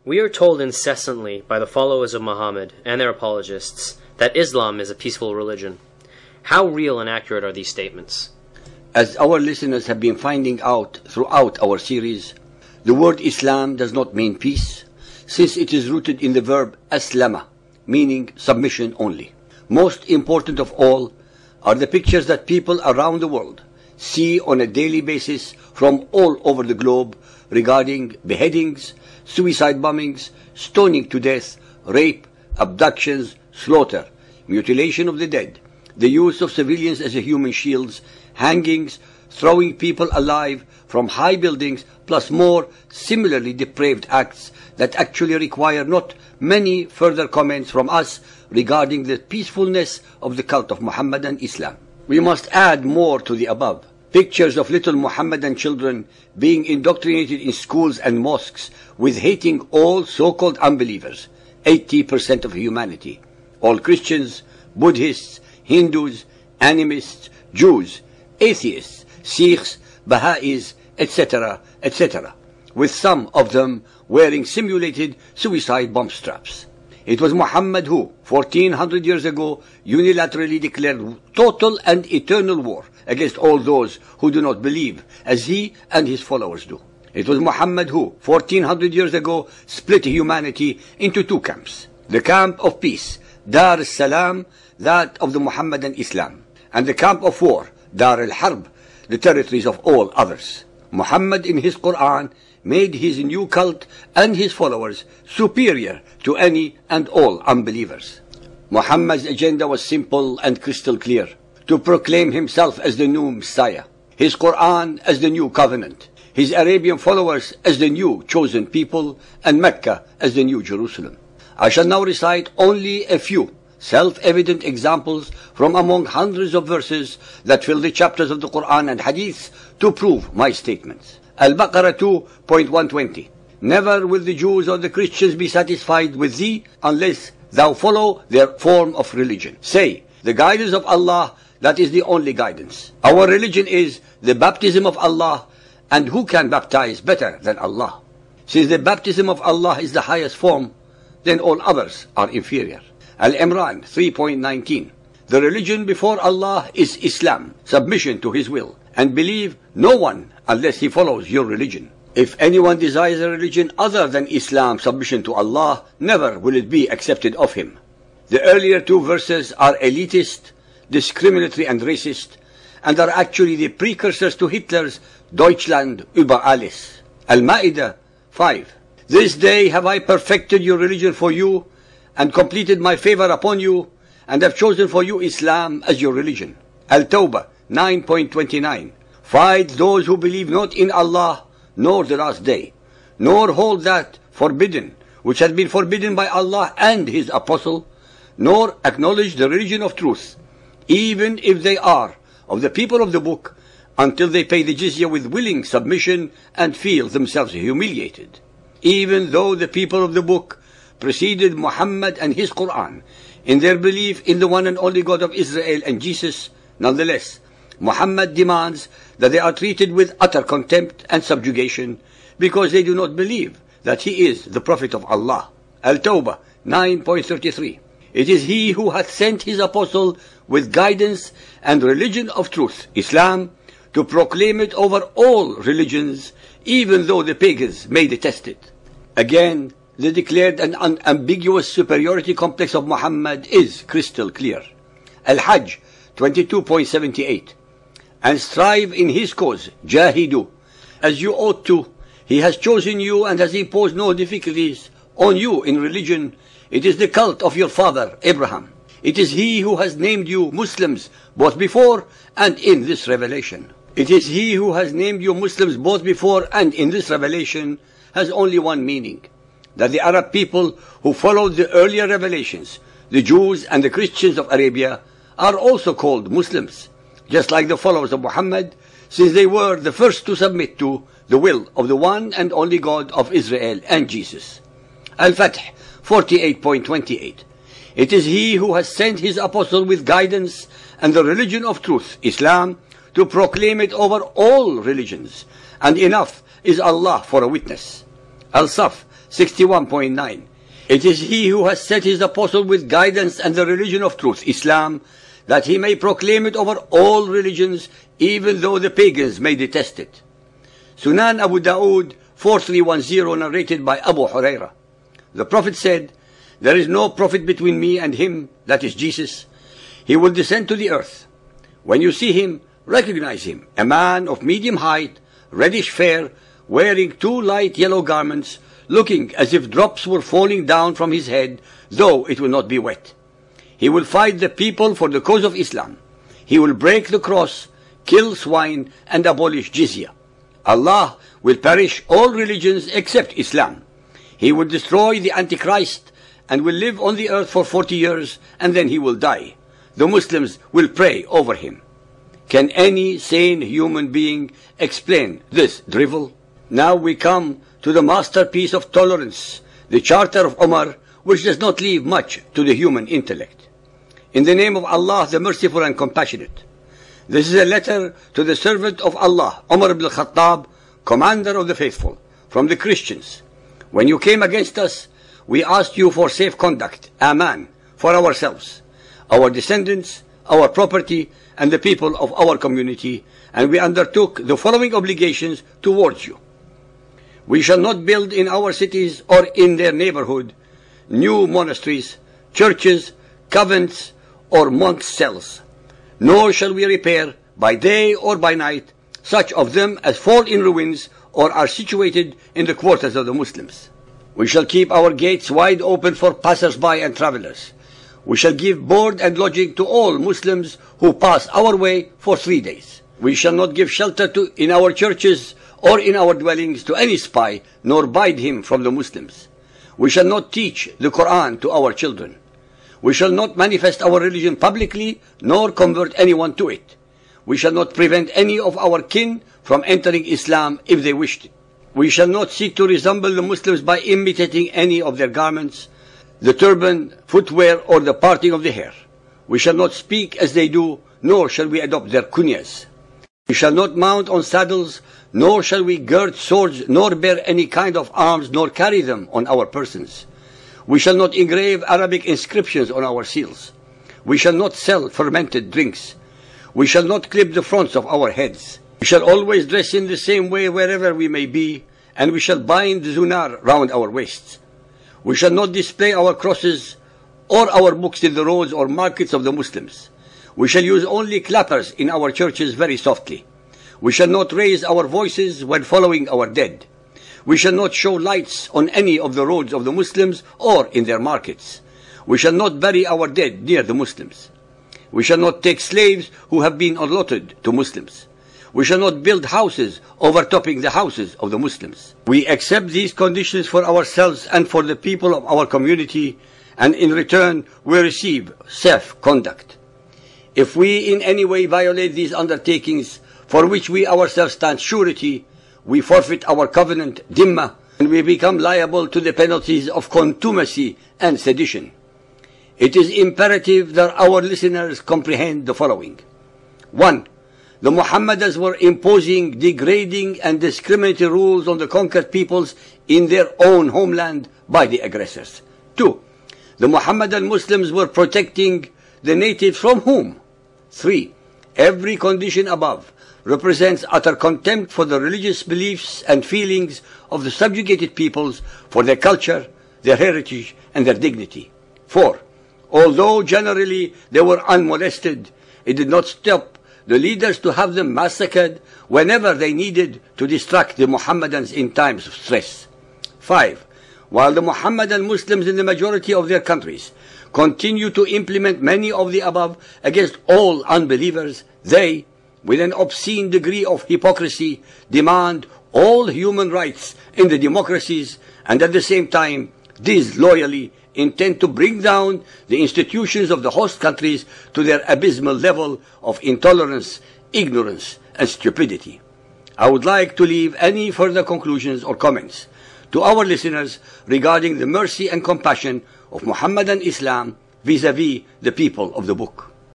We are told incessantly by the followers of Muhammad and their apologists that Islam is a peaceful religion. How real and accurate are these statements? As our listeners have been finding out throughout our series, the word Islam does not mean peace, since it is rooted in the verb aslama, meaning submission only. Most important of all are the pictures that people around the world see on a daily basis from all over the globe regarding beheadings, suicide bombings, stoning to death, rape, abductions, slaughter, mutilation of the dead, the use of civilians as human shields, hangings, throwing people alive from high buildings, plus more similarly depraved acts that actually require not many further comments from us regarding the peacefulness of the cult of Muhammad and Islam. We must add more to the above. Pictures of little Muhammadan children being indoctrinated in schools and mosques with hating all so-called unbelievers, 80% of humanity, all Christians, Buddhists, Hindus, animists, Jews, atheists, Sikhs, Baha'is, etc., etc., with some of them wearing simulated suicide bomb straps. It was Muhammad who, 1400 years ago, unilaterally declared total and eternal war against all those who do not believe as he and his followers do. It was Muhammad who, 1400 years ago, split humanity into two camps. The camp of peace, Dar al-Salam, that of the Muhammadan Islam, and the camp of war, Dar al-Harb, the territories of all others. Muhammad in his Quran made his new cult and his followers superior to any and all unbelievers. Muhammad's agenda was simple and crystal clear: to proclaim himself as the new Messiah, his Quran as the new covenant, his Arabian followers as the new chosen people, and Mecca as the new Jerusalem. I shall now recite only a few self-evident examples from among hundreds of verses that fill the chapters of the Quran and Hadith to prove my statements. Al-Baqarah 2.120. Never will the Jews or the Christians be satisfied with thee unless thou follow their form of religion. Say, the guidance of Allah, that is the only guidance. Our religion is the baptism of Allah, and who can baptize better than Allah? Since the baptism of Allah is the highest form, then all others are inferior. Al-Imran 3.19. The religion before Allah is Islam, submission to His will, and believe no one unless he follows your religion. If anyone desires a religion other than Islam, submission to Allah, never will it be accepted of him. The earlier two verses are elitist, discriminatory and racist, and are actually the precursors to Hitler's Deutschland über alles. Al-Ma'idah 5. This day have I perfected your religion for you, and completed my favor upon you, and have chosen for you Islam as your religion. Al-Tawbah 9.29. Fight those who believe not in Allah, nor the last day, nor hold that forbidden, which has been forbidden by Allah and His Apostle, nor acknowledge the religion of truth, even if they are of the people of the book, until they pay the jizya with willing submission and feel themselves humiliated. Even though the people of the book preceded Muhammad and his Quran in their belief in the one and only God of Israel and Jesus, nonetheless, Muhammad demands that they are treated with utter contempt and subjugation because they do not believe that he is the Prophet of Allah. Al-Tawbah 9.33. It is he who hath sent his apostle with guidance and religion of truth, Islam, to proclaim it over all religions, even though the pagans may detest it. Again, the declared and unambiguous superiority complex of Muhammad is crystal clear. Al-Hajj 22.78. And strive in his cause, jahidu, as you ought to. He has chosen you and has imposed no difficulties on you in religion. It is the cult of your father, Abraham. It is he who has named you Muslims, both before and in this revelation. It is he who has named you Muslims both before and in this revelation has only one meaning: that the Arab people who followed the earlier revelations, the Jews and the Christians of Arabia, are also called Muslims, just like the followers of Muhammad, since they were the first to submit to the will of the one and only God of Israel and Jesus. Al-Fath 48.28. It is he who has sent his apostle with guidance and the religion of truth, Islam, to proclaim it over all religions, and enough is Allah for a witness. Al-Saf 61.9. It is he who has set his apostle with guidance and the religion of truth, Islam, that he may proclaim it over all religions, even though the pagans may detest it. Sunan Abu Dawood 4310, narrated by Abu Huraira. The Prophet said, "There is no prophet between me and him, that is Jesus. He will descend to the earth. When you see him, recognize him, a man of medium height, reddish fair, wearing 2 light yellow garments, looking as if drops were falling down from his head, though it will not be wet. He will fight the people for the cause of Islam. He will break the cross, kill swine, and abolish jizya. Allah will perish all religions except Islam. He will destroy the Antichrist and will live on the earth for 40 years, and then he will die. The Muslims will pray over him." Can any sane human being explain this drivel? Now we come to the masterpiece of tolerance, the Charter of Umar, which does not leave much to the human intellect. In the name of Allah, the Merciful and Compassionate. This is a letter to the servant of Allah, Umar ibn al-Khattab, commander of the faithful, from the Christians. When you came against us, we asked you for safe conduct, aman, for ourselves, our descendants, our property, and the people of our community, and we undertook the following obligations towards you. We shall not build in our cities or in their neighborhood new monasteries, churches, convents, or monks' cells. Nor shall we repair, by day or by night, such of them as fall in ruins or are situated in the quarters of the Muslims. We shall keep our gates wide open for passers-by and travelers. We shall give board and lodging to all Muslims who pass our way for 3 days. We shall not give shelter in our churches or in our dwellings to any spy, nor bide him from the Muslims. We shall not teach the Quran to our children. We shall not manifest our religion publicly, nor convert anyone to it. We shall not prevent any of our kin from entering Islam if they wished it. We shall not seek to resemble the Muslims by imitating any of their garments, the turban, footwear, or the parting of the hair. We shall not speak as they do, nor shall we adopt their kunyas. We shall not mount on saddles, nor shall we gird swords, nor bear any kind of arms, nor carry them on our persons. We shall not engrave Arabic inscriptions on our seals. We shall not sell fermented drinks. We shall not clip the fronts of our heads. We shall always dress in the same way wherever we may be, and we shall bind the zunar round our waists. We shall not display our crosses or our books in the roads or markets of the Muslims. We shall use only clappers in our churches very softly. We shall not raise our voices when following our dead. We shall not show lights on any of the roads of the Muslims or in their markets. We shall not bury our dead near the Muslims. We shall not take slaves who have been allotted to Muslims. We shall not build houses overtopping the houses of the Muslims. We accept these conditions for ourselves and for the people of our community, and in return we receive safe conduct. If we in any way violate these undertakings, for which we ourselves stand surety, we forfeit our covenant, dhimma, and we become liable to the penalties of contumacy and sedition. It is imperative that our listeners comprehend the following. 1. The Muhammadans were imposing degrading and discriminatory rules on the conquered peoples in their own homeland by the aggressors. 2. The Muhammadan Muslims were protecting the natives from whom? 3. Every condition above represents utter contempt for the religious beliefs and feelings of the subjugated peoples, for their culture, their heritage, and their dignity. 4. Although generally they were unmolested, it did not stop the leaders to have them massacred whenever they needed to distract the Muhammadans in times of stress. 5. While the Muhammadan Muslims in the majority of their countries continue to implement many of the above against all unbelievers, they, with an obscene degree of hypocrisy, demand all human rights in the democracies, and at the same time disloyally intend to bring down the institutions of the host countries to their abysmal level of intolerance, ignorance, and stupidity. I would like to leave any further conclusions or comments to our listeners regarding the mercy and compassion of Muhammadan Islam vis-à-vis the people of the book.